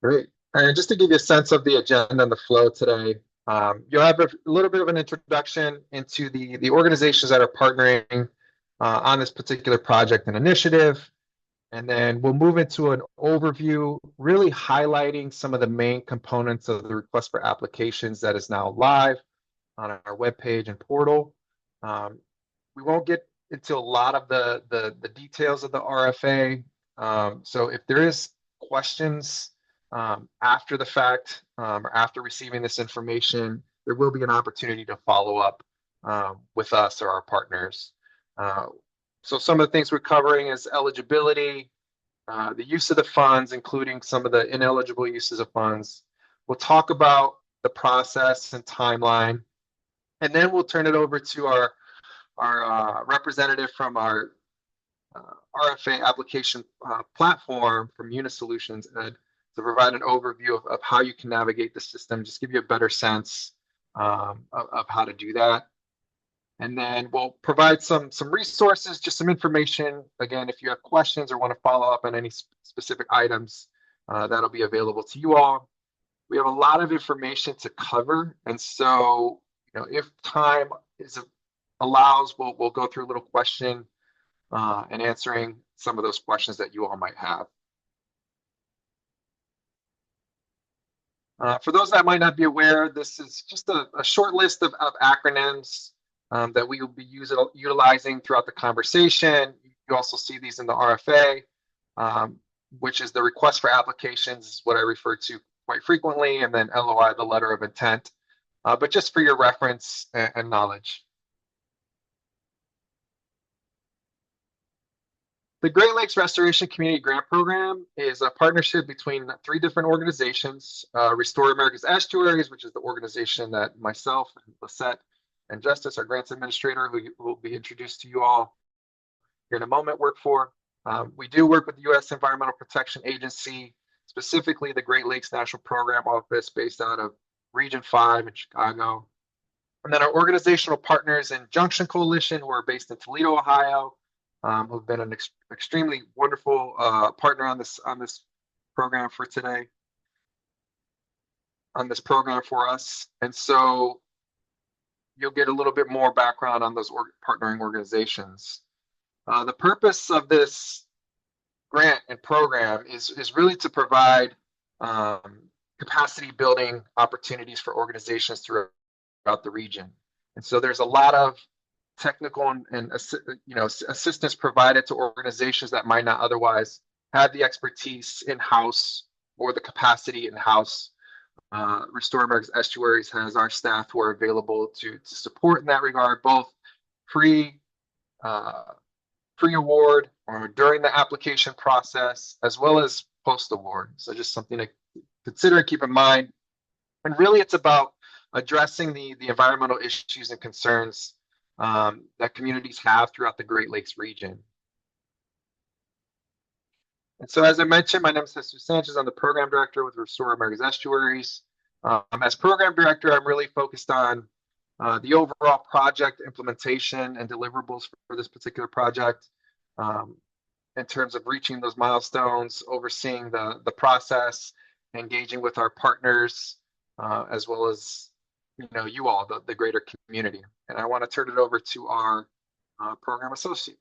Great. And just to give you a sense of the agenda and the flow today, you'll have a little bit of an introduction into the organizations that are partnering on this particular project and initiative. And then we'll move into an overview, really highlighting some of the main components of the request for applications that is now live on our webpage and portal. Um, we won't get into a lot of the details of the RFA. So if there is questions after the fact or after receiving this information, there will be an opportunity to follow up with us or our partners. Uh, so some of the things we're covering is eligibility, the use of the funds, including some of the ineligible uses of funds. We'll talk about the process and timeline, and then we'll turn it over to our representative from our RFA application platform from Unisolutions, Ed, to provide an overview of how you can navigate the system, just give you a better sense of how to do that. And then we'll provide some resources, just some information. Again, if you have questions or want to follow up on any specific items, that'll be available to you all. We have a lot of information to cover, and so if time allows, we'll go through a little question and answering some of those questions that you all might have. For those that might not be aware, this is just a short list of acronyms that we will be utilizing throughout the conversation. You also see these in the RFA, which is the request for applications, is what I refer to quite frequently, and then LOI, the letter of intent, but just for your reference and knowledge. The Great Lakes Restoration Community Grant Program is a partnership between 3 different organizations. Restore America's Estuaries, which is the organization that myself, Lisette, and Justice, our grants administrator, who will be introduced to you all here in a moment, work for. We do work with the U.S. Environmental Protection Agency, specifically the Great Lakes National Program Office based out of Region 5 in Chicago. And then our organizational partners in Junction Coalition, who are based in Toledo, Ohio, who've been an extremely wonderful partner on this program for today, on this program for us. And so you'll get a little bit more background on those partnering organizations. The purpose of this grant and program is really to provide capacity building opportunities for organizations throughout the region. And so there's a lot of technical and assistance provided to organizations that might not otherwise have the expertise in-house or the capacity in-house. Restore America's Estuaries has our staff who are available to support in that regard, both pre award or during the application process, as well as post award. So just something to consider and keep in mind. And really, it's about addressing the environmental issues and concerns that communities have throughout the Great Lakes region. And so, as I mentioned, my name is Jesus Sanchez. I'm the program director with Restore America's Estuaries. As program director, I'm really focused on the overall project implementation and deliverables for this particular project, in terms of reaching those milestones, overseeing the process, engaging with our partners, as well as you all, the greater community. And I want to turn it over to our program associate.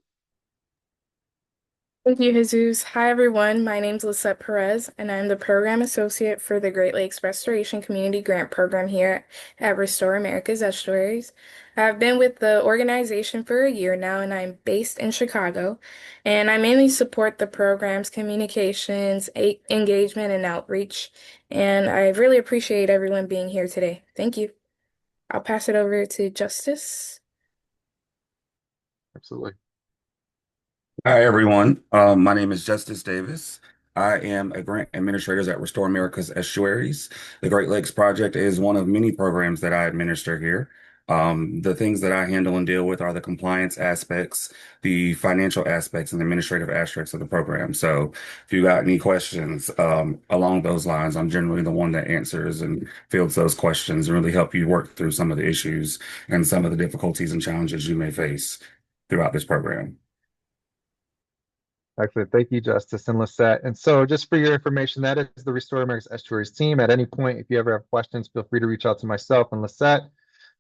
Thank you, Jesus. Hi, everyone. My name is Lisette Perez, and I'm the Program Associate for the Great Lakes Restoration Community Grant Program here at Restore America's Estuaries. I've been with the organization for a year now, and I'm based in Chicago. And I mainly support the program's communications, engagement, and outreach. And I really appreciate everyone being here today. Thank you. I'll pass it over to Justice. Absolutely. Hi, everyone. My name is Justice Davis. I am a grant administrator at Restore America's Estuaries. The Great Lakes Project is one of many programs that I administer here. The things that I handle and deal with are the compliance aspects, the financial aspects, and the administrative aspects of the program. So if you got any questions along those lines, I'm generally the one that answers and fields those questions and really help you work through some of the issues and some of the difficulties and challenges you may face throughout this program. Excellent. Thank you, Justice and Lisette. And so just for your information, that is the Restore America's Estuaries team. At any point, if you ever have questions, feel free to reach out to myself and Lisette.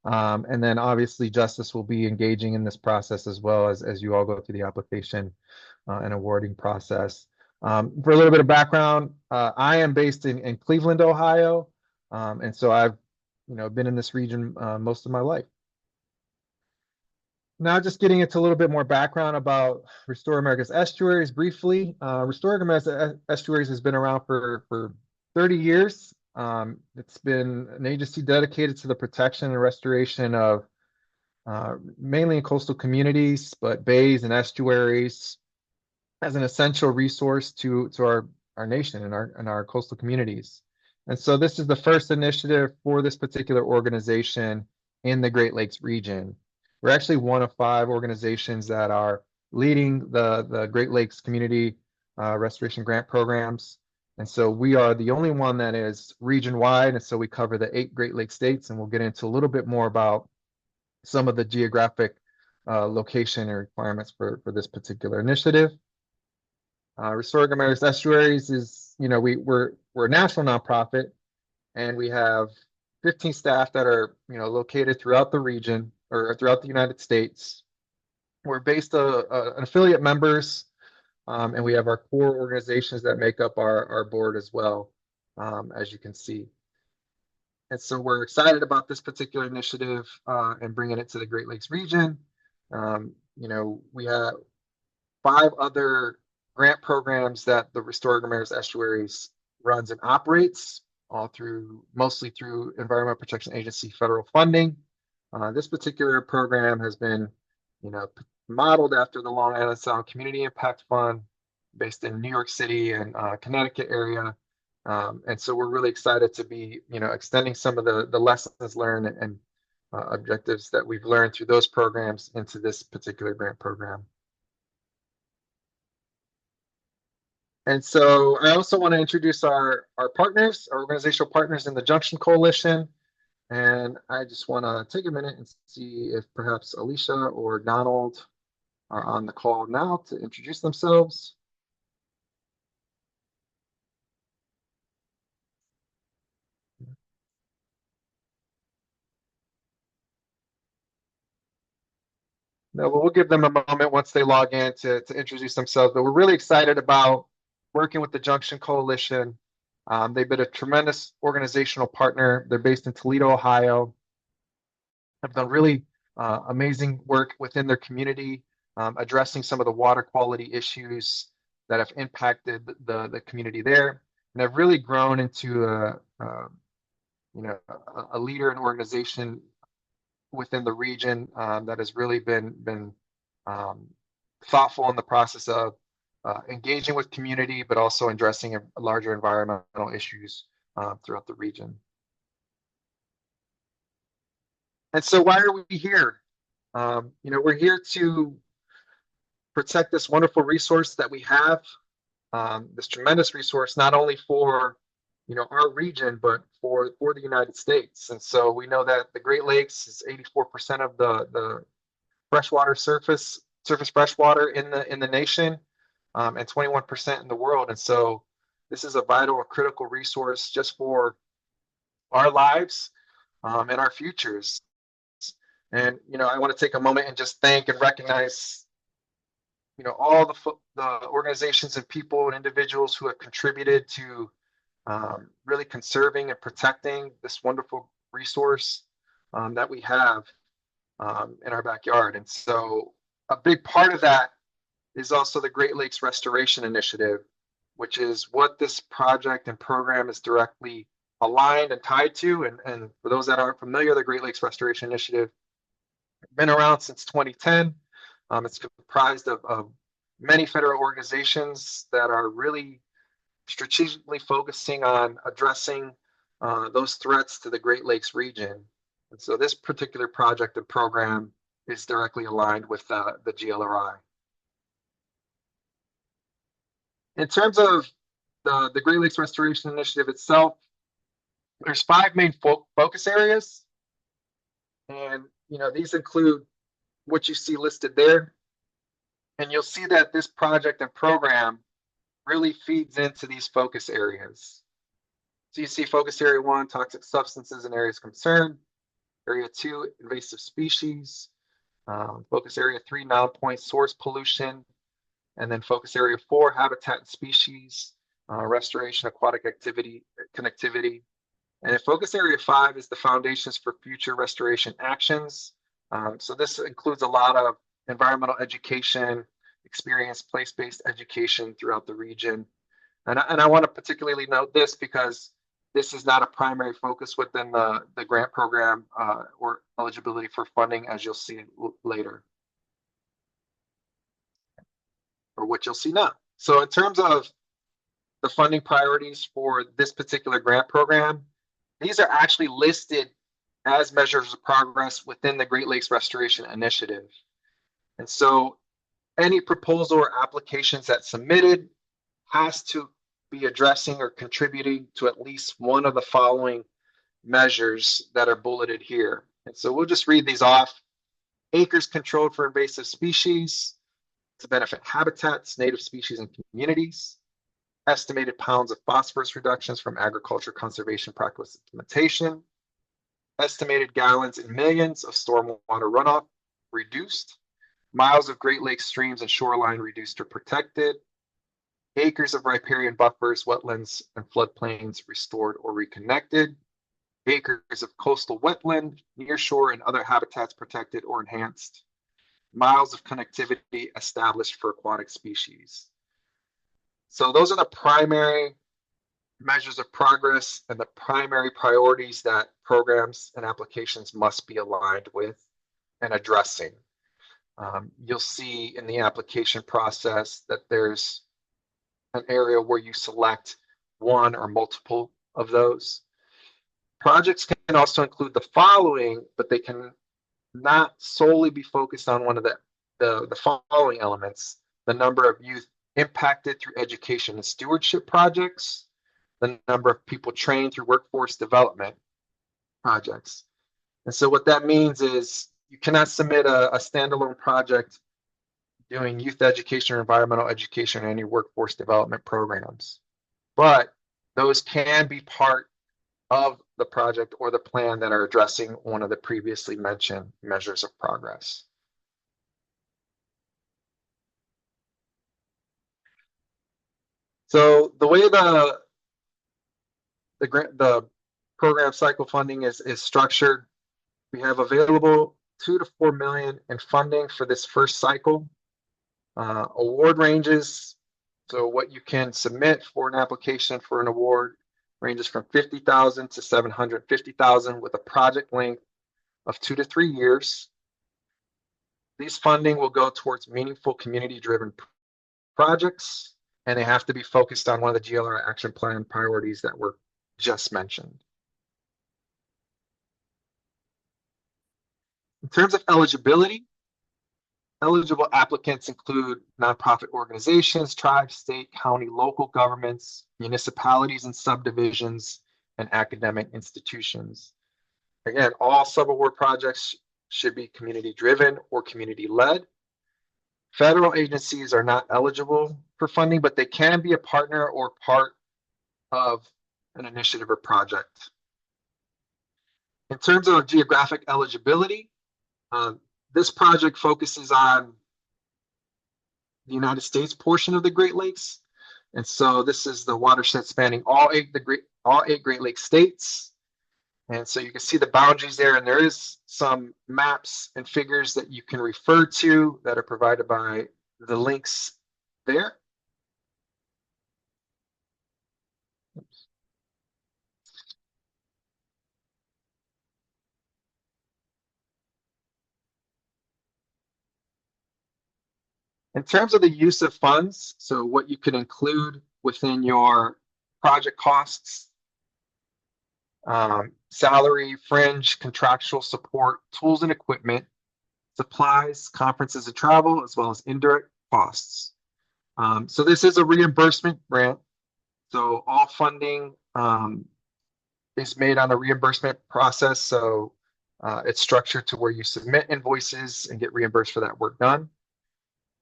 And then obviously Justice will be engaging in this process as well as you all go through the application and awarding process. For a little bit of background, I am based in Cleveland, Ohio. And so I've been in this region most of my life. Now, just getting into a little bit more background about Restore America's Estuaries briefly. Restore America's Estuaries has been around for 30 years. It's been an agency dedicated to the protection and restoration of mainly in coastal communities, but bays and estuaries as an essential resource to our nation and our coastal communities. And so this is the first initiative for this particular organization in the Great Lakes region. We're actually one of 5 organizations that are leading the Great Lakes Community Restoration Grant programs. And so we are the only one that is region wide. And so we cover the 8 Great Lakes states, and we'll get into a little bit more about some of the geographic location and requirements for this particular initiative. Restoring America's Estuaries is, we're a national nonprofit, and we have 15 staff that are, located throughout the region or throughout the United States. We're based an affiliate members, and we have our core organizations that make up our board as well, as you can see. And so we're excited about this particular initiative and bringing it to the Great Lakes region. We have 5 other grant programs that the Restoring America's Estuaries runs and operates, mostly through Environmental Protection Agency federal funding. This particular program has been, modeled after the Long Island Sound Community Impact Fund, based in New York City and Connecticut area. And so we're really excited to be, extending some of the lessons learned and objectives that we've learned through those programs into this particular grant program. And so I also want to introduce our partners, our organizational partners in the Junction Coalition. And I just want to take a minute and see if perhaps Alicia or Donald are on the call now to introduce themselves. No, but we'll give them a moment once they log in to introduce themselves. But we're really excited about working with the Junction Coalition. They've been a tremendous organizational partner. They're based in Toledo, Ohio. Have done really amazing work within their community, addressing some of the water quality issues that have impacted the community there, and have really grown into a leader and organization within the region that has really been thoughtful in the process of engaging with community, but also addressing larger environmental issues throughout the region. And so why are we here? We're here to protect this wonderful resource that we have, this tremendous resource, not only for our region, but for the United States. And so we know that the Great Lakes is 84% of the freshwater surface freshwater in the nation, and 21% in the world. And so this is a vital and critical resource just for our lives and our futures. And I want to take a moment and just thank and recognize all the organizations and people and individuals who have contributed to really conserving and protecting this wonderful resource that we have in our backyard. And so a big part of that is also the Great Lakes Restoration Initiative, which is what this project and program is directly aligned and tied to. And for those that aren't familiar, the Great Lakes Restoration Initiative has been around since 2010. It's comprised of many federal organizations that are really strategically focusing on addressing those threats to the Great Lakes region. And so this particular project and program is directly aligned with the GLRI. In terms of the Great Lakes Restoration Initiative itself, there's 5 main focus areas. And these include what you see listed there. And you'll see that this project and program really feeds into these focus areas. So you see focus area 1, toxic substances and areas of concern. Area 2, invasive species. Focus area 3, non-point source pollution. And then focus area 4, habitat and species, restoration, aquatic activity, connectivity. And then focus area 5 is the foundations for future restoration actions. So this includes a lot of environmental education, experience, place-based education throughout the region. And I want to particularly note this because this is not a primary focus within the grant program or eligibility for funding, as you'll see later, or what you'll see now. So in terms of the funding priorities for this particular grant program, these are actually listed as measures of progress within the Great Lakes Restoration Initiative. And so any proposal or applications that's submitted has to be addressing or contributing to at least one of the following measures that are bulleted here. And so we'll just read these off. Acres controlled for invasive species to benefit habitats, native species, and communities. Estimated pounds of phosphorus reductions from agriculture conservation practice implementation. Estimated gallons in millions of stormwater runoff reduced. Miles of Great Lakes streams and shoreline reduced or protected. Acres of riparian buffers, wetlands, and floodplains restored or reconnected. Acres of coastal wetland, nearshore, and other habitats protected or enhanced. Miles of connectivity established for aquatic species. So those are the primary measures of progress and the primary priorities that programs and applications must be aligned with and addressing. You'll see in the application process that there's an area where you select one or multiple of those. Projects can also include the following, but they can not solely be focused on one of the following elements: the number of youth impacted through education and stewardship projects, the number of people trained through workforce development projects. And so what that means is you cannot submit a standalone project doing youth education or environmental education or any workforce development programs. But those can be part of the project or the plan that are addressing one of the previously mentioned measures of progress. So the way the program cycle funding is structured, we have available 2 to 4 million in funding for this first cycle. Award ranges, so what you can submit for an application for an award ranges from 50,000 to 750,000 with a project length of 2 to 3 years. These funding will go towards meaningful community-driven projects, and they have to be focused on one of the GLR action plan priorities that were just mentioned. In terms of eligibility, eligible applicants include nonprofit organizations, tribes, state, county, local governments, municipalities and subdivisions, and academic institutions. Again, all sub-award projects should be community-driven or community-led. Federal agencies are not eligible for funding, but they can be a partner or part of an initiative or project. In terms of geographic eligibility, this project focuses on the United States portion of the Great Lakes. And so this is the watershed spanning all eight Great Lakes states. And so you can see the boundaries there, and there is some maps and figures that you can refer to that are provided by the links there. Oops. In terms of the use of funds, so what you can include within your project costs, salary, fringe, contractual support, tools and equipment, supplies, conferences and travel, as well as indirect costs. So this is a reimbursement grant. So all funding is made on a reimbursement process. So it's structured to where you submit invoices and get reimbursed for that work done.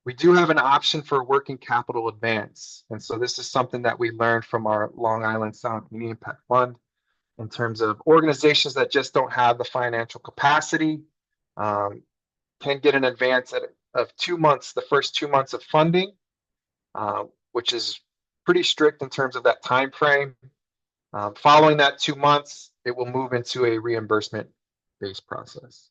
We do have an option for working capital advance. And so this is something that we learned from our Long Island Sound Community Impact Fund in terms of organizations that just don't have the financial capacity, um, can get an advance of 2 months, the first 2 months of funding, which is pretty strict in terms of that time frame. Following that 2 months, it will move into a reimbursement-based process.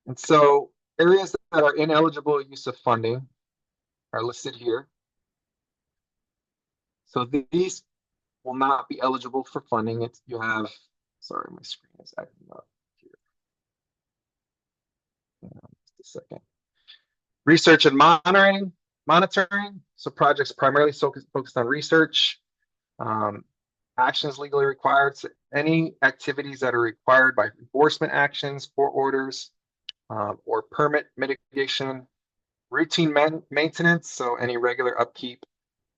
And so areas that are ineligible use of funding are listed here. So these will not be eligible for funding. You have, sorry, my screen is acting up here. Just a second. Research and monitoring. So projects primarily focused on research. Actions legally required. So any activities that are required by enforcement actions, court orders, or permit mitigation. Routine maintenance. So any regular upkeep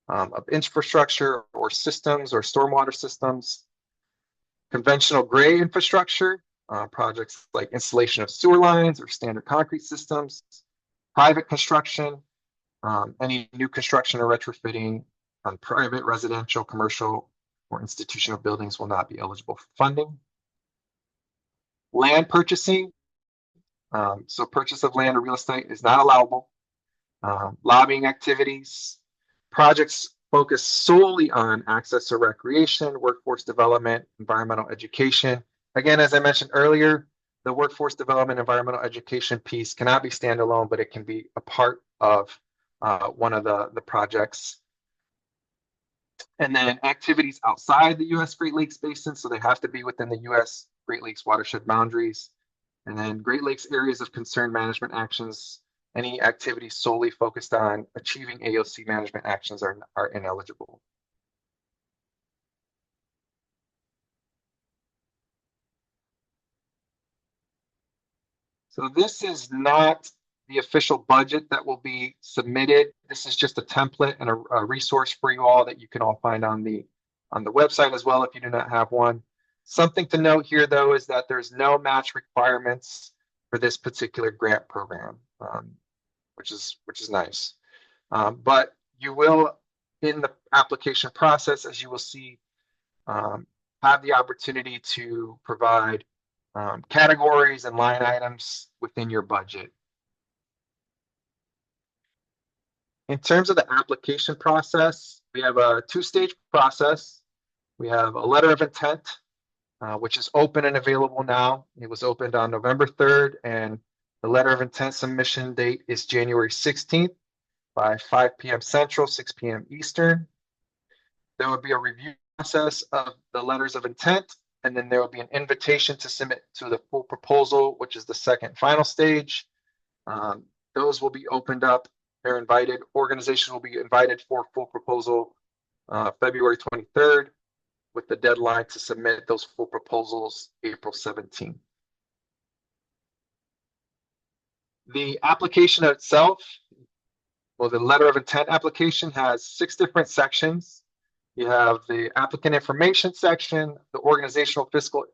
of infrastructure or systems or stormwater systems. Conventional gray infrastructure, projects like installation of sewer lines or standard concrete systems. Private construction, any new construction or retrofitting on private, residential, commercial, or institutional buildings will not be eligible for funding. Land purchasing, so purchase of land or real estate is not allowable. Lobbying activities, projects focus solely on access to recreation, workforce development, environmental education. Again, as I mentioned earlier, the workforce development, environmental education piece cannot be standalone, but it can be a part of one of the projects. And then activities outside the U.S. Great Lakes Basin, so they have to be within the U.S. Great Lakes watershed boundaries. And then Great Lakes areas of concern management actions, any activities solely focused on achieving AOC management actions are ineligible. So this is not the official budget that will be submitted. This is just a template and a resource for you all that you can all find on the website as well if you do not have one. Something to note here, though, is that there's no match requirements for this particular grant program, which is nice. But you will, in the application process, as you will see, have the opportunity to provide categories and line items within your budget. In terms of the application process, we have a two-stage process. We have a letter of intent, which is open and available now. It was opened on November 3rd, and the letter of intent submission date is January 16th by 5 p.m. Central, 6 p.m. Eastern. There will be a review process of the letters of intent, and then there will be an invitation to submit to the full proposal, which is the second final stage. Those will be opened up. They're invited. Organizations will be invited for full proposal February 23rd, with the deadline to submit those full proposals April 17th. The application itself, well, the letter of intent application has 6 different sections. You have the applicant information section, the organizational fiscal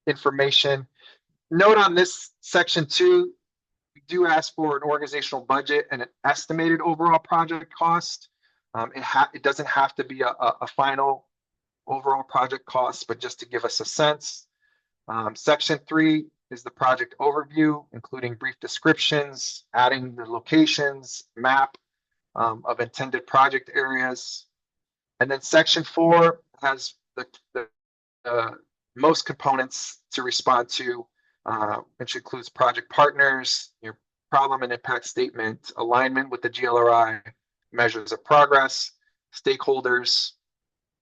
information. Note on this section too, we do ask for an organizational budget and an estimated overall project cost. It doesn't have to be a final overall project cost, but just to give us a sense. Section 3 is the project overview, including brief descriptions, adding the locations, map of intended project areas. And then section 4 has the most components to respond to, which includes project partners, your problem and impact statement, alignment with the GLRI, measures of progress, stakeholders,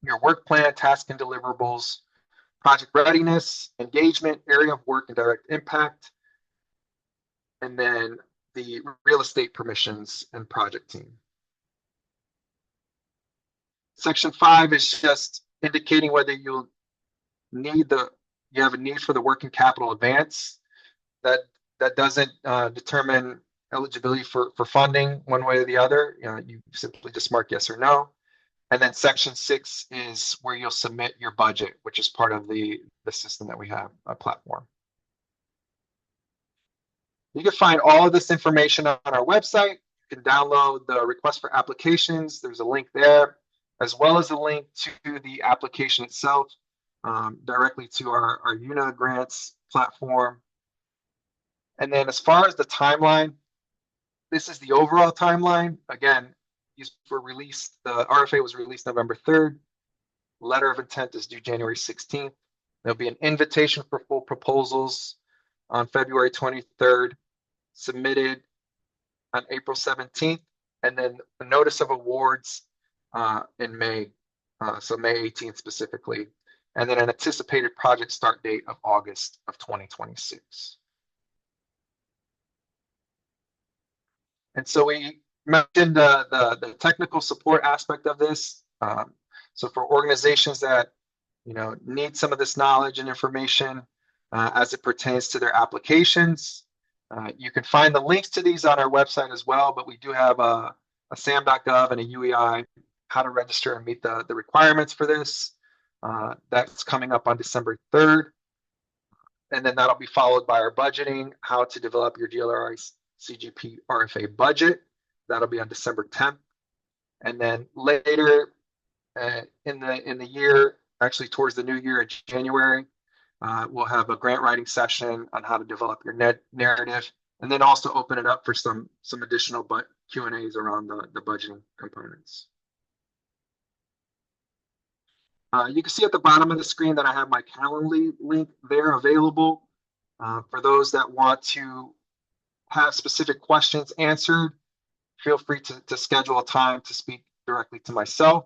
your work plan, task and deliverables, project readiness, engagement, area of work and direct impact, and then the real estate permissions and project team. Section 5 is just indicating whether you have a need for the working capital advance. That doesn't determine eligibility for funding one way or the other. You simply just mark yes or no. And then section 6 is where you'll submit your budget, which is part of the system that we have, a platform. You can find all of this information on our website. You can download the request for applications. There's a link there, as well as a link to the application itself, directly to our UNA grants platform. And then as far as the timeline, this is the overall timeline. Again, these were released, the RFA was released November 3rd. Letter of intent is due January 16th. There'll be an invitation for full proposals on February 23rd, submitted on April 17th, and then a notice of awards in May, so May 18th specifically, and then an anticipated project start date of August of 2026. And so we mentioned the technical support aspect of this. So for organizations that need some of this knowledge and information as it pertains to their applications, you can find the links to these on our website as well. But we do have a SAM.gov and a UEI, how to register and meet the requirements for this. That's coming up on December 3rd. And then that'll be followed by our budgeting, how to develop your GLRI CGP RFA budget. That'll be on December 10th. And then later in the year, actually towards the new year in January, we'll have a grant writing session on how to develop your narrative, and then also open it up for some additional Q&As around the budgeting components. You can see at the bottom of the screen that I have my Calendly link there available for those that want to have specific questions answered. Feel free to schedule a time to speak directly to myself.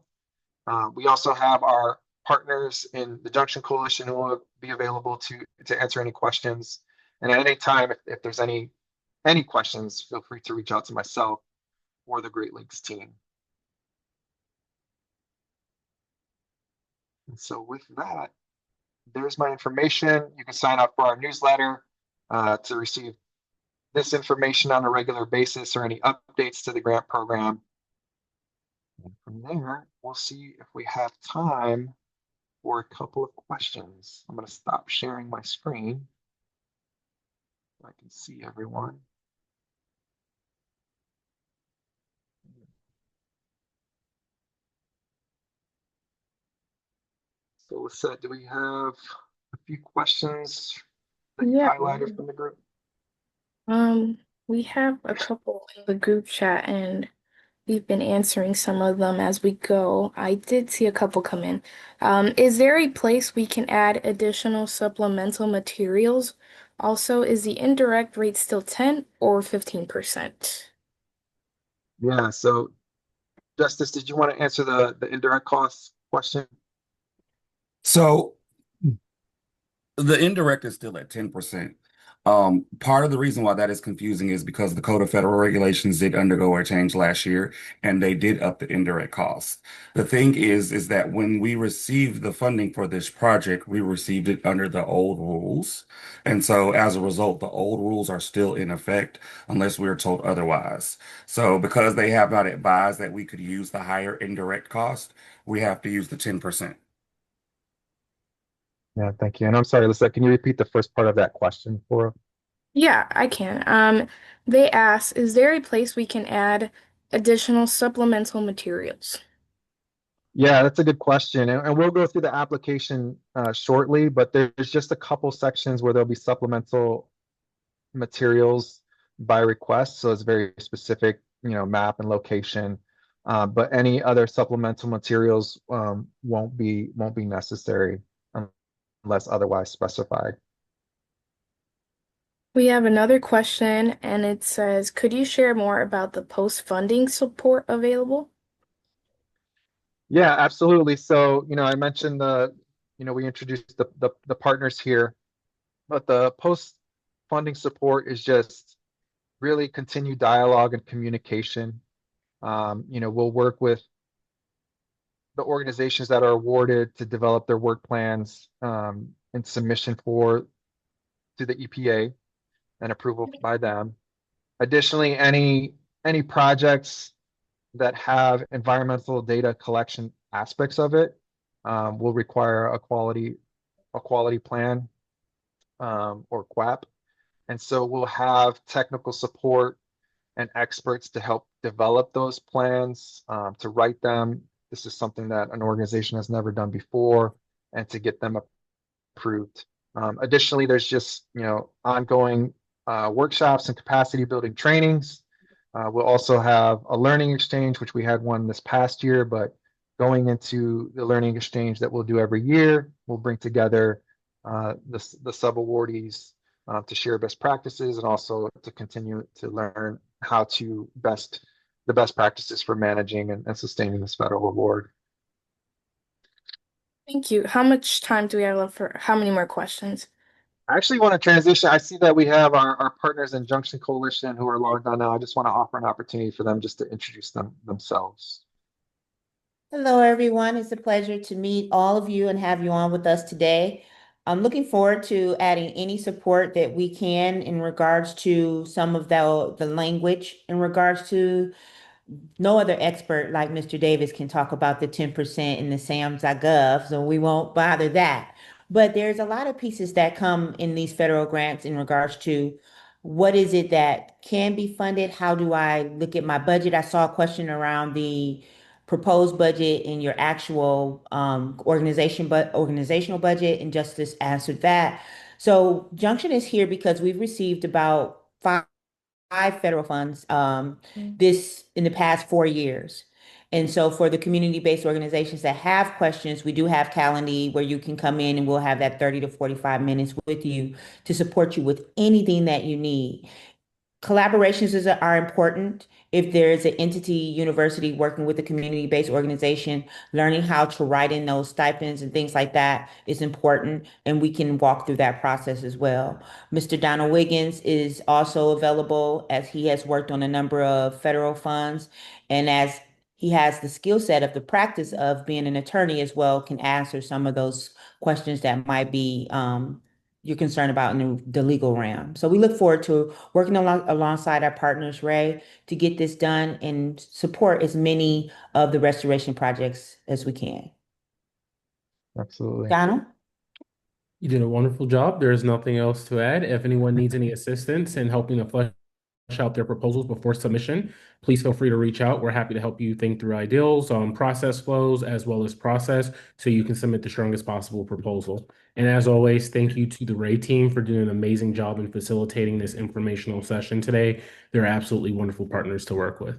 We also have our partners in the Junction Coalition who will be available to answer any questions. And at any time, if there's any questions, feel free to reach out to myself or the Great Lakes team. And so with that, there's my information. You can sign up for our newsletter to receive this information on a regular basis or any updates to the grant program. And from there, we'll see if we have time for a couple of questions. I'm going to stop sharing my screen so I can see everyone. So Lisette, do we have a few questions that you highlighted from the group? We have a couple in the group chat, and we've been answering some of them as we go. I did see a couple come in. Is there a place we can add additional supplemental materials? Also, is the indirect rate still 10 or 15%? Yeah, so Justice, did you want to answer the indirect costs question? So the indirect is still at 10%. Part of the reason why that is confusing is because the Code of Federal Regulations did undergo a change last year, and they did up the indirect cost. The thing is that when we received the funding for this project, we received it under the old rules. And so as a result, the old rules are still in effect unless we are told otherwise. So because they have not advised that we could use the higher indirect cost, we have to use the 10%. Yeah, thank you. And I'm sorry, Lisette, can you repeat the first part of that question for us? Yeah, I can. They ask, is there a place we can add additional supplemental materials? Yeah, that's a good question. And we'll go through the application shortly, but there's just a couple sections where there'll be supplemental materials by request. So it's very specific, map and location. But any other supplemental materials won't be necessary unless otherwise specified. We have another question, and it says, could you share more about the post-funding support available? Yeah, absolutely. So, I mentioned we introduced the partners here, but the post funding support is just really continued dialogue and communication. We'll work with the organizations that are awarded to develop their work plans and submission to the EPA and approval by them. Additionally, any projects that have environmental data collection aspects of it will require a quality plan or QAP. And so we'll have technical support and experts to help develop those plans, to write them. This is something that an organization has never done before, and to get them approved. Additionally, there's just ongoing workshops and capacity building trainings. We'll also have a learning exchange, which we had one this past year, but going into the learning exchange that we'll do every year, we'll bring together the sub-awardees to share best practices and also to continue to learn how to the best practices for managing and sustaining this federal award. Thank you. How much time do we have left for how many more questions? I actually want to transition. I see that we have our partners in Junction Coalition who are logged on now. I just want to offer an opportunity for them just to introduce themselves. Hello, everyone. It's a pleasure to meet all of you and have you on with us today. I'm looking forward to adding any support that we can in regards to some of the language in regards to no other expert like Mr. Davis can talk about the 10% in the SAMS.gov, so we won't bother that. But there's a lot of pieces that come in these federal grants in regards to what is it that can be funded? How do I look at my budget? I saw a question around the proposed budget and your actual organizational budget, and Justice answered that. So Junction is here because we've received about five federal funds this in the past 4 years. And so for the community-based organizations that have questions, we do have Calendly where you can come in and we'll have that 30 to 45 minutes with you to support you with anything that you need. Are important. If there's an entity, university working with a community-based organization, learning how to write in those stipends and things like that is important, and we can walk through that process as well. Mr. Donald Wiggins is also available as he has worked on a number of federal funds, and as he has the skill set of the practice of being an attorney as well, can answer some of those questions that might be you're concerned about in the legal realm. So we look forward to working alongside our partners, Ray, to get this done and support as many of the restoration projects as we can. Absolutely. Donald? You did a wonderful job. There is nothing else to add. If anyone needs any assistance in helping to flesh out their proposals before submission, please feel free to reach out. We're happy to help you think through ideals, process flows, as well as process, so you can submit the strongest possible proposal. And as always, thank you to the Ray team for doing an amazing job in facilitating this informational session today. They're absolutely wonderful partners to work with.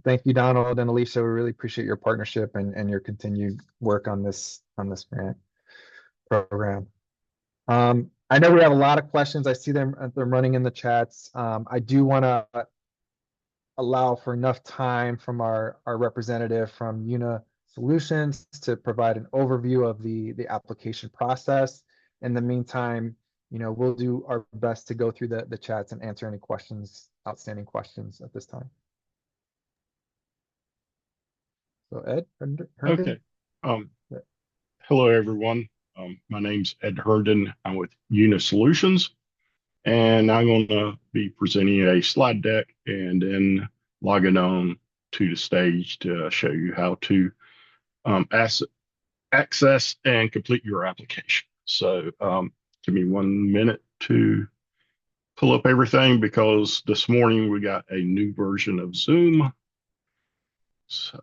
Thank you, Donald and Alicia. We really appreciate your partnership and your continued work on this grant program. I know we have a lot of questions. I see them they're running in the chats. I do want to allow for enough time from our representative from UNA Solutions to provide an overview of the application process. In the meantime, we'll do our best to go through the chats and answer any outstanding questions at this time. So Ed Herndon? Okay. Hello, everyone. My name's Ed Herndon. I'm with UNA Solutions, and I'm going to be presenting a slide deck and then logging on to the stage to show you how to access and complete your application. So give me 1 minute to pull up everything because this morning we got a new version of Zoom. So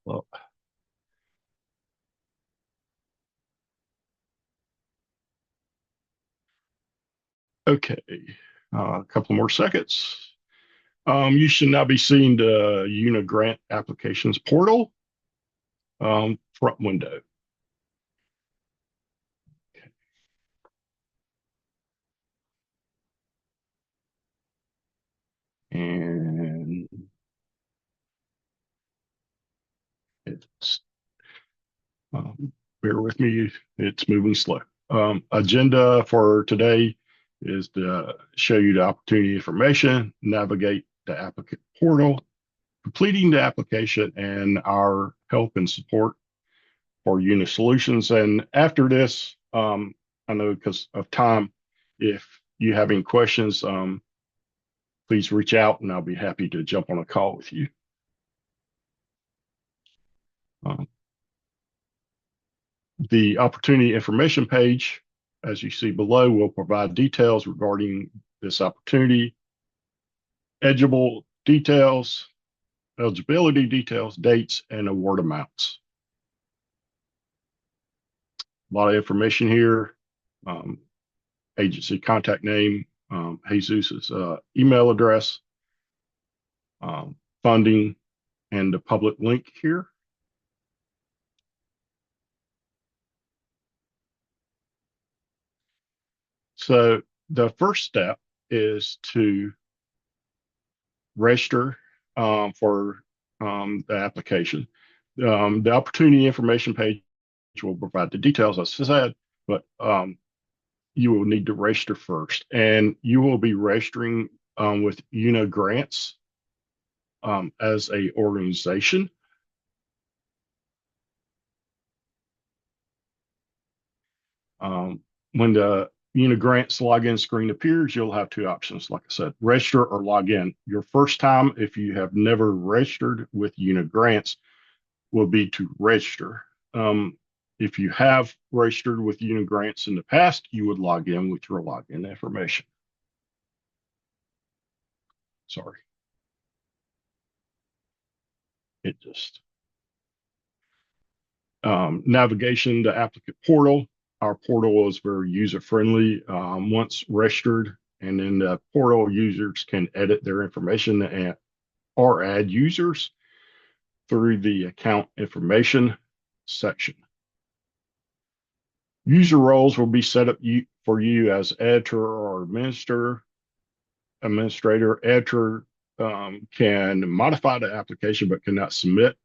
well, okay, a couple more seconds. You should now be seeing the UNA Grant Applications portal front window. Okay. And it's, bear with me, it's moving slow. Agenda for today is to show you the opportunity information, navigate the applicant portal, completing the application and our help and support for Unit Solutions. And after this, I know because of time, if you have any questions, please reach out and I'll be happy to jump on a call with you. The opportunity information page, as you see below, will provide details regarding this opportunity, eligibility details, dates, and award amounts. A lot of information here. Agency contact name, Jesus's email address, funding, and the public link here. So the first step is to register for the application. The opportunity information page will provide the details, as I said, but you will need to register first. And you will be registering with UNO Grants as a organization. When the UNO Grants login screen appears, you'll have two options, like I said, register or log in. Your first time, if you have never registered with UNO Grants, will be to register. If you have registered with UNO Grants in the past, you would log in with your login information. Sorry. It just navigation to applicant portal. Our portal is very user-friendly. Once registered, and in the portal, users can edit their information or add users through the account information section. User roles will be set up for you as editor or administrator. Editor can modify the application but cannot submit.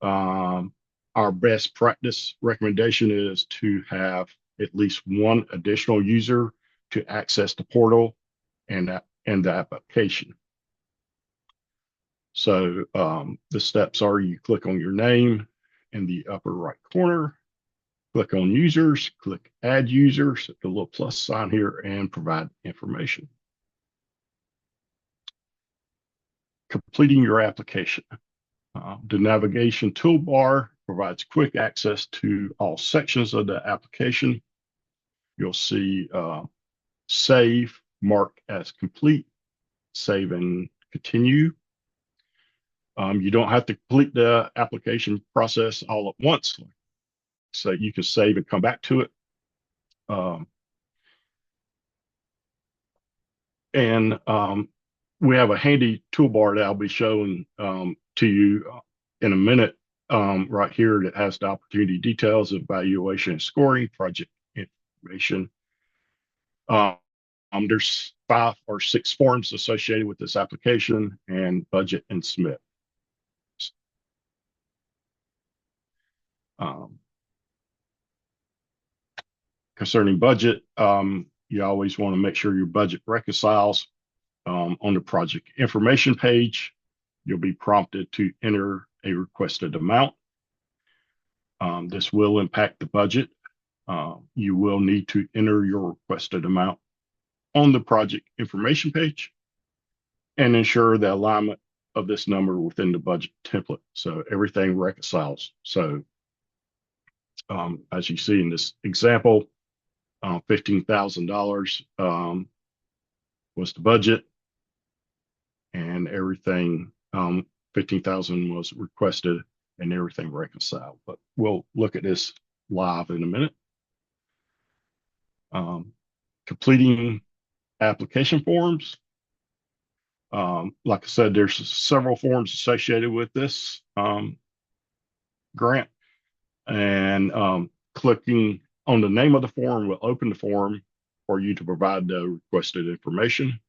Our best practice recommendation is to have at least one additional user to access the portal and the application. So the steps are: you click on your name in the upper right corner, click on users, click add users, the little plus sign here, and provide information. Completing your application. The navigation toolbar provides quick access to all sections of the application. You'll see save, mark as complete, save and continue. You don't have to complete the application process all at once. So you can save and come back to it. We have a handy toolbar that I'll be showing to you in a minute right here that has the opportunity details, evaluation and scoring, project information. There's 5 or 6 forms associated with this application, and budget and submit. Concerning budget, you always want to make sure your budget reconciles. On the project information page, you'll be prompted to enter a requested amount. This will impact the budget. You will need to enter your requested amount on the project information page and ensure the alignment of this number within the budget template, so everything reconciles. So as you see in this example, $15,000 was the budget, and everything, 15,000 was requested, and everything reconciled. But we'll look at this live in a minute. Completing application forms. Like I said, there's several forms associated with this grant, and clicking on the name of the form will open the form for you to provide the requested information.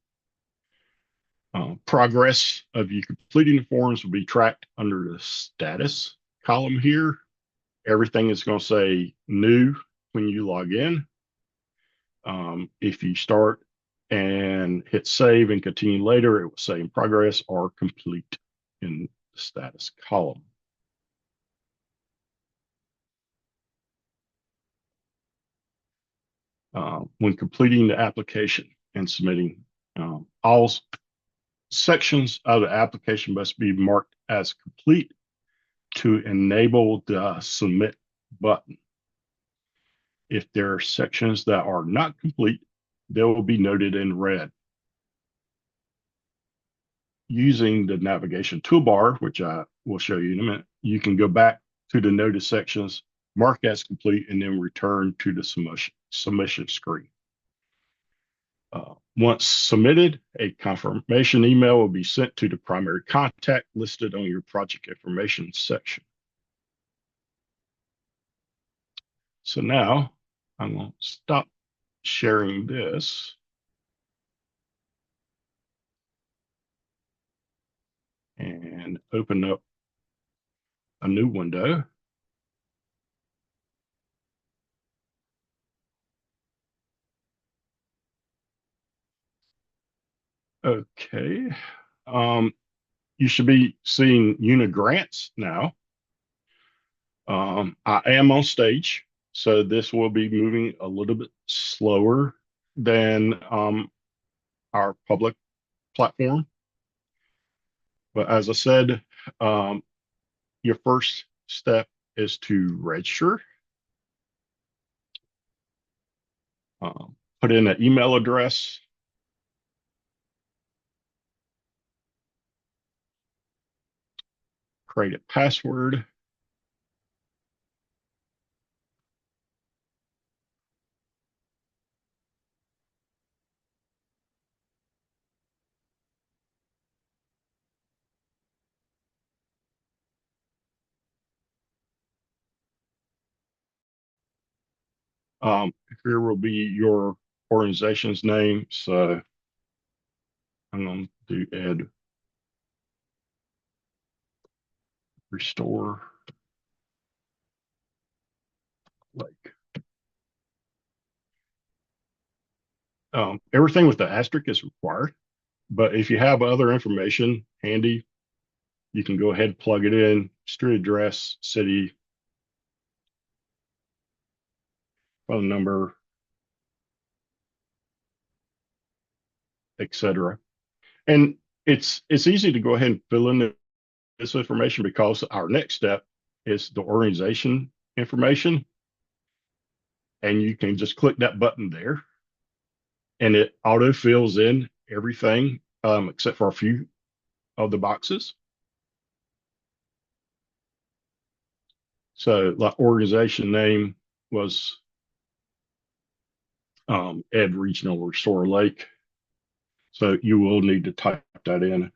Progress of you completing the forms will be tracked under the status column here. Everything is going to say new when you log in. If you start and hit save and continue later, it will say in progress or complete. in the status column. When completing the application and submitting, all sections of the application must be marked as complete to enable the submit button. If there are sections that are not complete, they will be noted in red. Using the navigation toolbar, which I will show you in a minute, you can go back to the noted sections, mark as complete, and then return to the submission screen. Once submitted, a confirmation email will be sent to the primary contact listed on your project information section. So now I'm going to stop sharing this. And open up a new window. Okay. You should be seeing unit grants now. I am on stage, so this will be moving a little bit slower than our public platform. But as I said, your first step is to register. Put in an email address. Create a password. Here will be your organization's name. So I'm going to do Ed Restore Lake. Everything with the asterisk is required, but if you have other information handy, you can go ahead and plug it in: street address, city, phone number, etc. And it's easy to go ahead and fill in this information, because our next step is the organization information, and you can just click that button there, and it auto fills in everything except for a few of the boxes. So, like, organization name was Ed Regional Restore Lake. So you will need to type that in.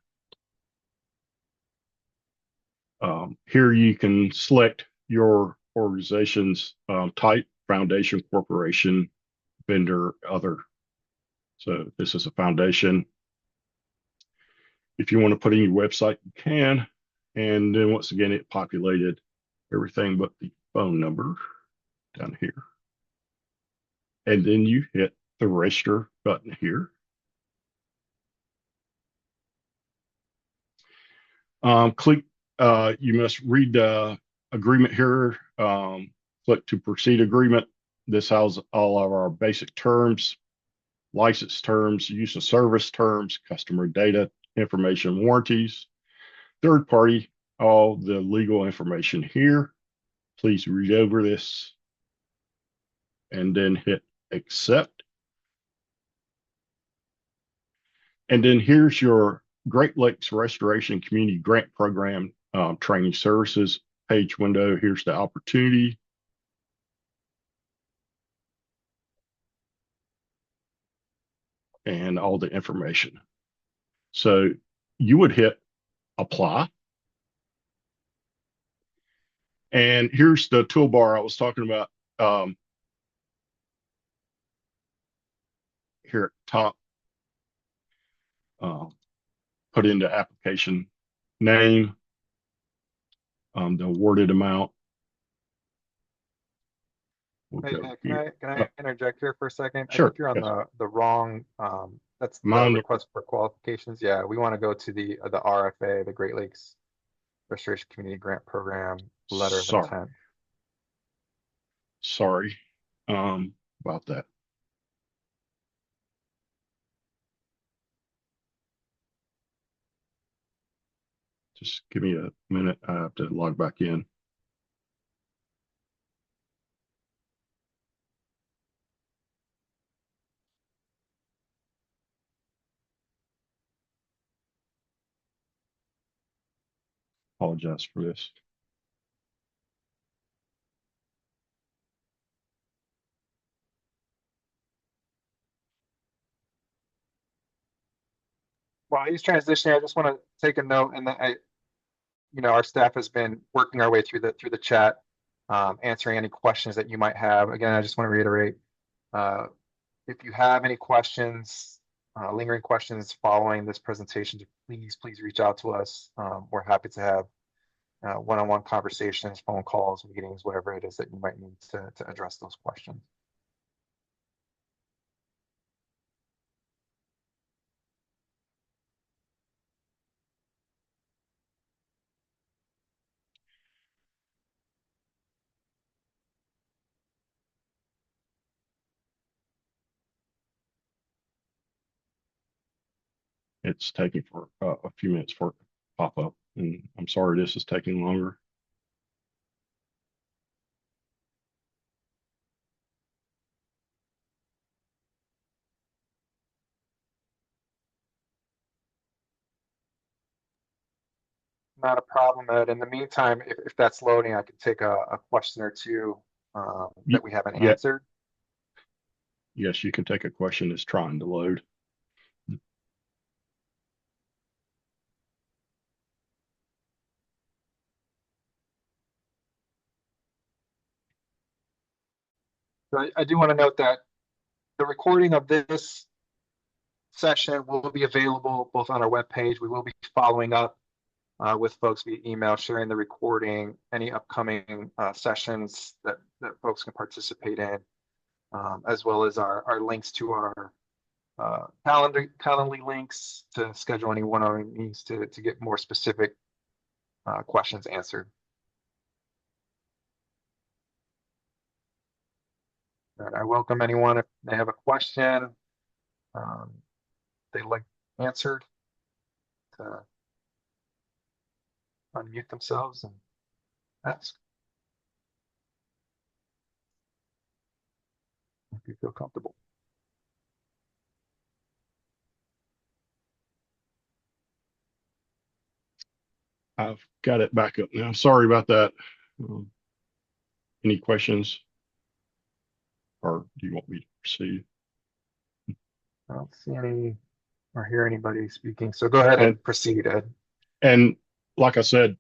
Here you can select your organization's type: foundation, corporation, vendor, other. So this is a foundation. If you want to put in your website, you can. And then once again, it populated everything but the phone number down here. And then you hit the register button here. Click, you must read the agreement here. Click to proceed agreement. This has all of our basic terms: license terms, use of service terms, customer data information, warranties, third party, all the legal information here. Please read over this and then hit accept. And then here's your Great Lakes Restoration Community Grant Program training services page window. Here's the opportunity. And all the information. So you would hit apply. And here's the toolbar I was talking about here at the top. Put in the application name, the awarded amount. Hey, can I interject here for a second? Sure. I think you're on yes. the wrong That's the Mine, request for qualifications. Yeah, we want to go to the RFA, the Great Lakes Restoration Community Grant Program letter of sorry, intent. sorry, about that. Just give me a minute. I have to log back in. Apologize for this. While he's transitioning, I just want to take a note, and that our staff has been working our way through the chat, answering any questions that you might have. Again, I just want to reiterate, if you have any questions, lingering questions following this presentation, please reach out to us. We're happy to have one-on-one conversations, phone calls, meetings, whatever it is that you might need to address those questions. It's taking for a few minutes for it to pop up, and I'm sorry this is taking longer. Not a problem, Ed. In the meantime, if that's loading, I can take a question or two that we haven't Yeah, answered. yes, you can take a question that's trying to load. So I do want to note that the recording of this session will be available both on our webpage. We will be following up with folks via email, sharing the recording, any upcoming sessions that folks can participate in, as well as our links to our Calendly links to schedule any one-on-one meetings to get more specific questions answered. And I welcome anyone if they have a question they'd like answered to unmute themselves and ask if you feel comfortable. I've got it back up now. Sorry about that. Any questions? Or do you want me to proceed? I don't see any or hear anybody speaking, so go ahead and proceed, Ed. And like I said,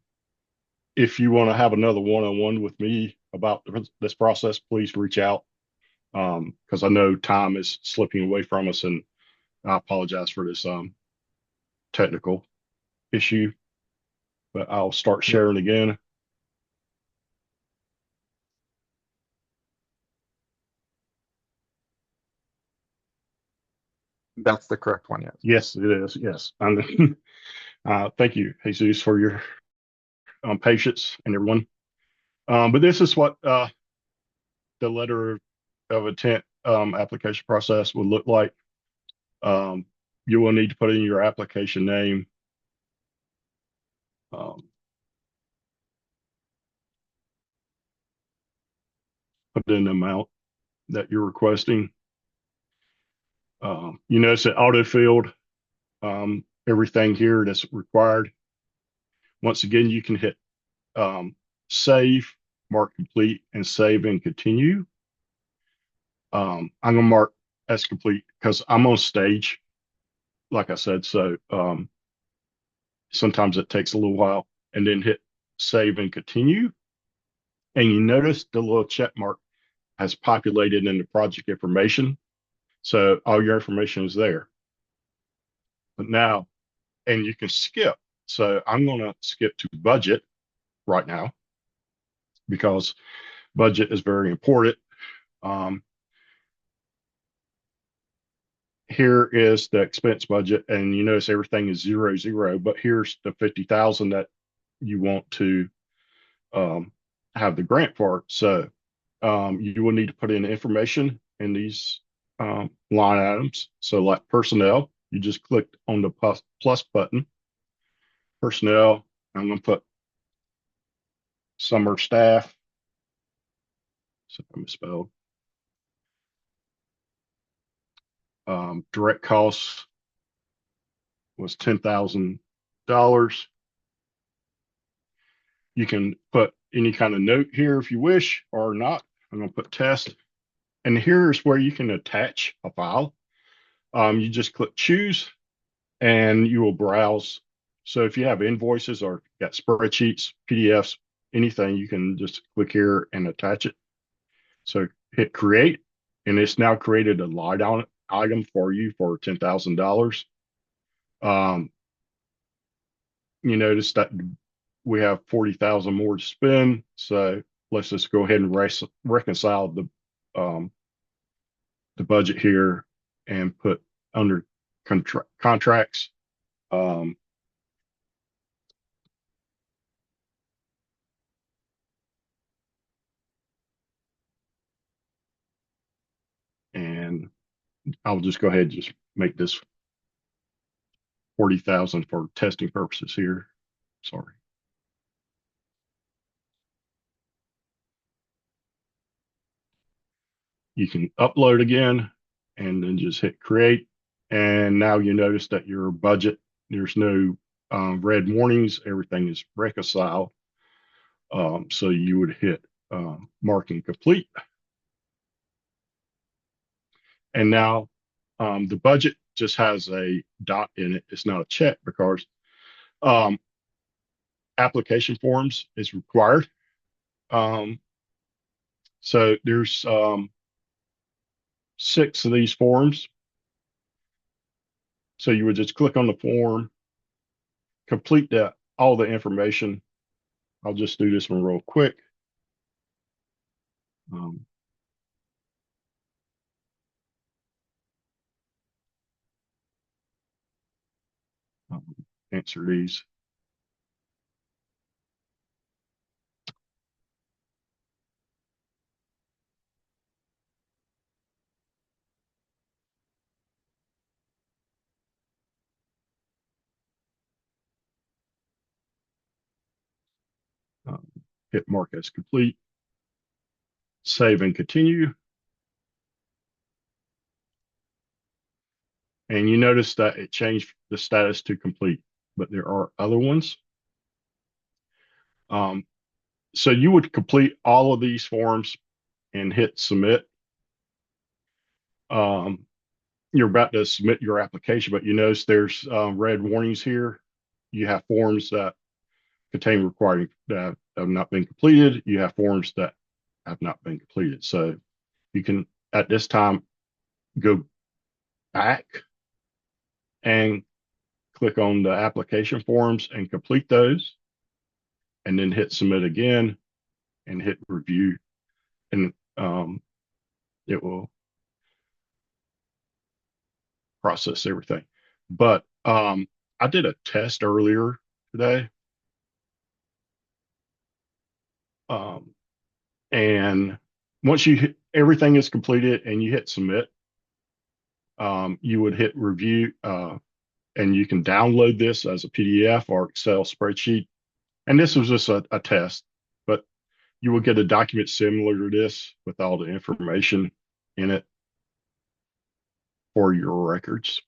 if you want to have another one-on-one with me about this process, please reach out, because I know time is slipping away from us, and I apologize for this technical issue, but I'll start sharing again. That's the correct one, yes. Yes, it is. Yes. And thank you, Jesus, for your patience and everyone. But this is what the letter of intent application process would look like. You will need to put in your application name. Put in the amount that you're requesting. You notice it auto-filled everything here that's required. Once again, you can hit save, mark complete, and save and continue. I'm going to mark as complete because I'm on stage, like I said, so sometimes it takes a little while, and then hit save and continue. And you notice the little check mark has populated in the project information. So all your information is there. But now, and you can skip. So I'm going to skip to budget right now because budget is very important. here is the expense budget, and you notice everything is 0, 0, but here's the 50,000 that you want to have the grant for. So you will need to put in information in these line items. So like personnel, you just click on the plus button. Personnel, I'm going to put summer staff. So I misspelled. Direct costs was $10,000. You can put any kind of note here if you wish or not. I'm going to put test. And here's where you can attach a file. You just click choose and you will browse. So if you have invoices or got spreadsheets, PDFs, anything, you can just click here and attach it. So hit create, and it's now created a line item for you for $10,000. You notice that we have 40,000 more to spend. So let's just go ahead and reconcile the budget here and put under contracts. And I'll just go ahead and just make this 40,000 for testing purposes here. Sorry. You can upload again and then just hit create. And now you notice that your budget, there's no red warnings. Everything is reconciled. So you would hit marking complete. And now the budget just has a dot in it. It's not a check because um, application forms is required. So there's 6 of these forms. So you would just click on the form, complete all the information. I'll just do this one real quick. Answer these. Hit mark as complete, save and continue. And you notice that it changed the status to complete, but there are other ones. So you would complete all of these forms and hit submit. You're about to submit your application, but you notice there's red warnings here. You have forms that contain requiring that have not been completed. You have forms that have not been completed. So you can, at this time, go back and click on the application forms and complete those, and then hit submit again and hit review, and it will process everything. But I did a test earlier today, and once everything is completed and you hit submit, you would hit review, and you can download this as a PDF or Excel spreadsheet. And this was just a test, but you will get a document similar to this with all the information in it for your records.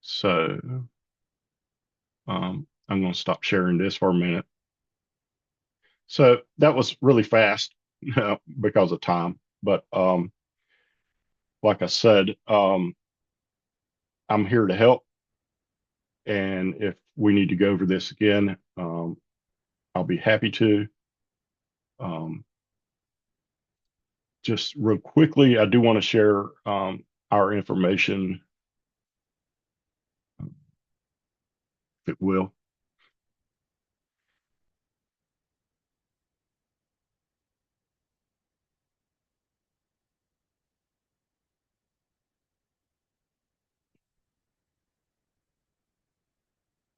So I'm going to stop sharing this for a minute. So that was really fast because of time. But like I said, I'm here to help. And if we need to go over this again, I'll be happy to. Just real quickly, I do want to share our information, if it will.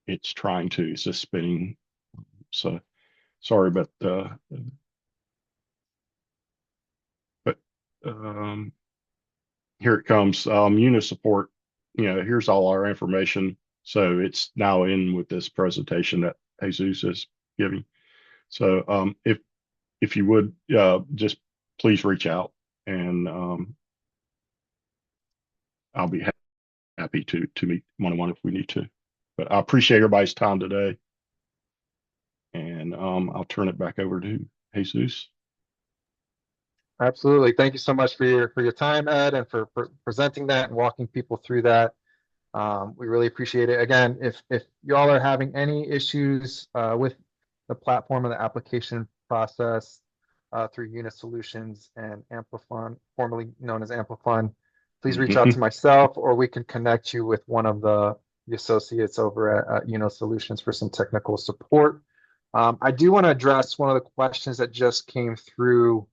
it's trying to. It's just spinning. So sorry, but here it comes. Unit support. Here's all our information. So it's now in with this presentation that Jesus is giving. So if you would just please reach out, and I'll be happy to meet one-on-one if we need to. But I appreciate everybody's time today, and I'll turn it back over to Jesus. Absolutely. Thank you so much for your time, Ed, and for presenting that and walking people through that. We really appreciate it. Again, if y'all are having any issues with the platform and the application process through Unit Solutions and Amplifon, formerly known as Amplifon, please reach out to myself, or we can connect you with one of the associates over at Unit Solutions for some technical support. I do want to address one of the questions that just came through,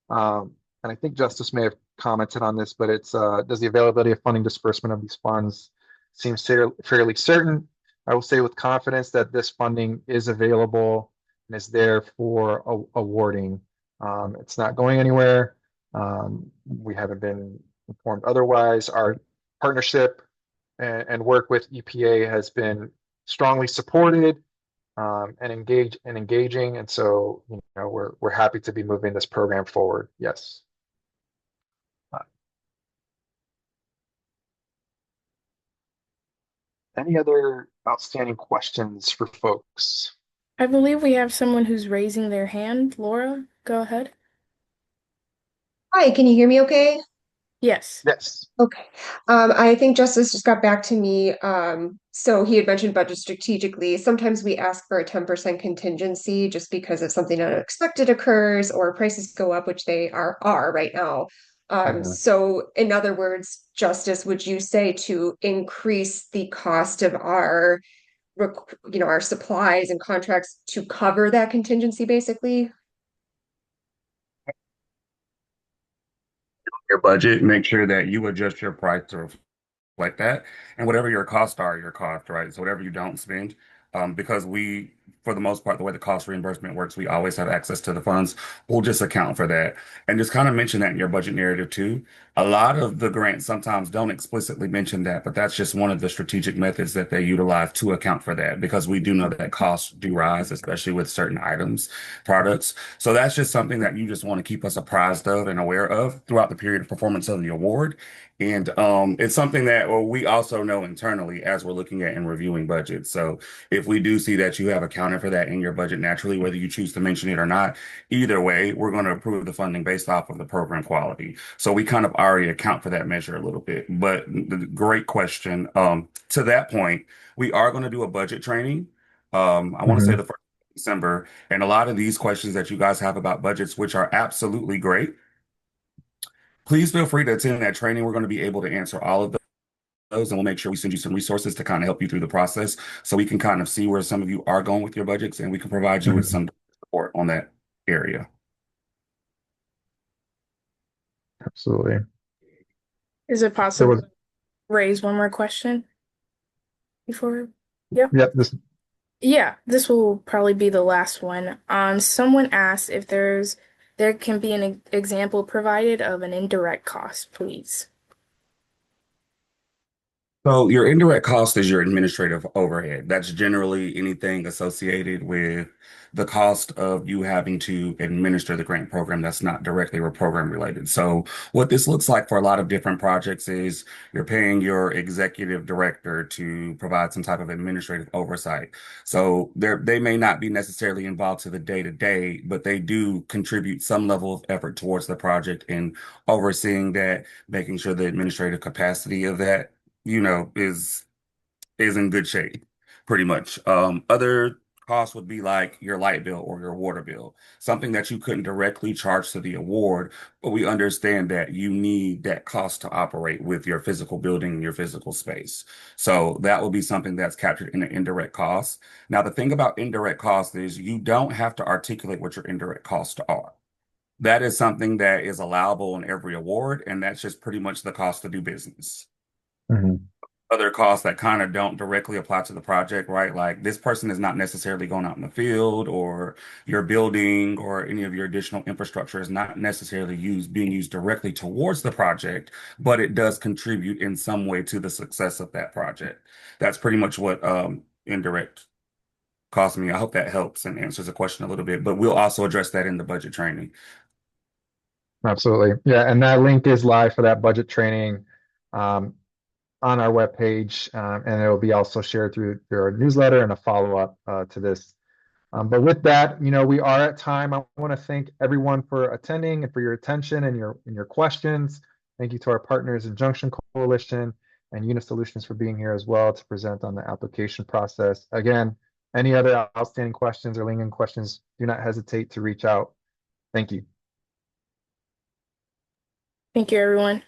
and I think Justice may have commented on this, but it's does the availability of funding disbursement of these funds seem fairly certain? I will say with confidence that this funding is available and is there for awarding. It's not going anywhere. We haven't been informed otherwise. Our partnership and work with EPA has been strongly supported and engaging, and so we're happy to be moving this program forward. Yes. Any other outstanding questions for folks? I believe we have someone who's raising their hand. Laura, go ahead. Hi, can you hear me okay? Yes. Yes. Okay. I think Justice just got back to me. So he had mentioned budget strategically. Sometimes we ask for a 10% contingency just because if something unexpected occurs or prices go up, which they are right now. So in other words, Justice, would you say to increase the cost of our supplies and contracts to cover that contingency, basically? Your budget, make sure that you adjust your price to like that. And whatever your costs are, your cost, right? So whatever you don't spend, because we, for the most part, the way the cost reimbursement works, we always have access to the funds. We'll just account for that. And just kind of mention that in your budget narrative too. A lot of the grants sometimes don't explicitly mention that, but that's just one of the strategic methods that they utilize to account for that, because we do know that costs do rise, especially with certain items, products. So that's just something that you just want to keep us apprised of and aware of throughout the period of performance of the award. And it's something that we also know internally as we're looking at and reviewing budgets. So if we do see that you have accounted for that in your budget naturally, whether you choose to mention it or not, either way, we're going to approve the funding based off of the program quality. So we kind of already account for that measure a little bit. But great question. To that point, we are going to do a budget training. I want to say the 1st of December, and a lot of these questions that you guys have about budgets, which are absolutely great, please feel free to attend that training. We're going to be able to answer all of those, and we'll make sure we send you some resources to kind of help you through the process so we can kind of see where some of you are going with your budgets, and we can provide you with some support on that area. Absolutely. Is it possible to raise one more question before? Yep. Yep. Yeah, this will probably be the last one. Someone asked if there can be an example provided of an indirect cost, please. So your indirect cost is your administrative overhead. That's generally anything associated with the cost of you having to administer the grant program that's not directly or program related. So what this looks like for a lot of different projects is you're paying your executive director to provide some type of administrative oversight. So they may not be necessarily involved to the day to day, but they do contribute some level of effort towards the project in overseeing that, making sure the administrative capacity of that is in good shape, pretty much. Other costs would be like your light bill or your water bill, something that you couldn't directly charge to the award, but we understand that you need that cost to operate with your physical building and your physical space. So that will be something that's captured in the indirect cost. Now, the thing about indirect costs is you don't have to articulate what your indirect costs are. That is something that is allowable in every award, and that's just pretty much the cost to do business. other costs that kind of don't directly apply to the project, right? Like this person is not necessarily going out in the field, or your building or any of your additional infrastructure is not necessarily being used directly towards the project, but it does contribute in some way to the success of that project. That's pretty much what indirect cost me. I hope that helps and answers the question a little bit, but we'll also address that in the budget training. Absolutely. Yeah, and that link is live for that budget training um, on our webpage, and it will be also shared through our newsletter and a follow-up to this. But with that, we are at time. I want to thank everyone for attending and for your attention and your questions. Thank you to our partners in Junction Coalition and Unit Solutions for being here as well to present on the application process. Again, any other outstanding questions or lingering questions, do not hesitate to reach out. Thank you. Thank you, everyone.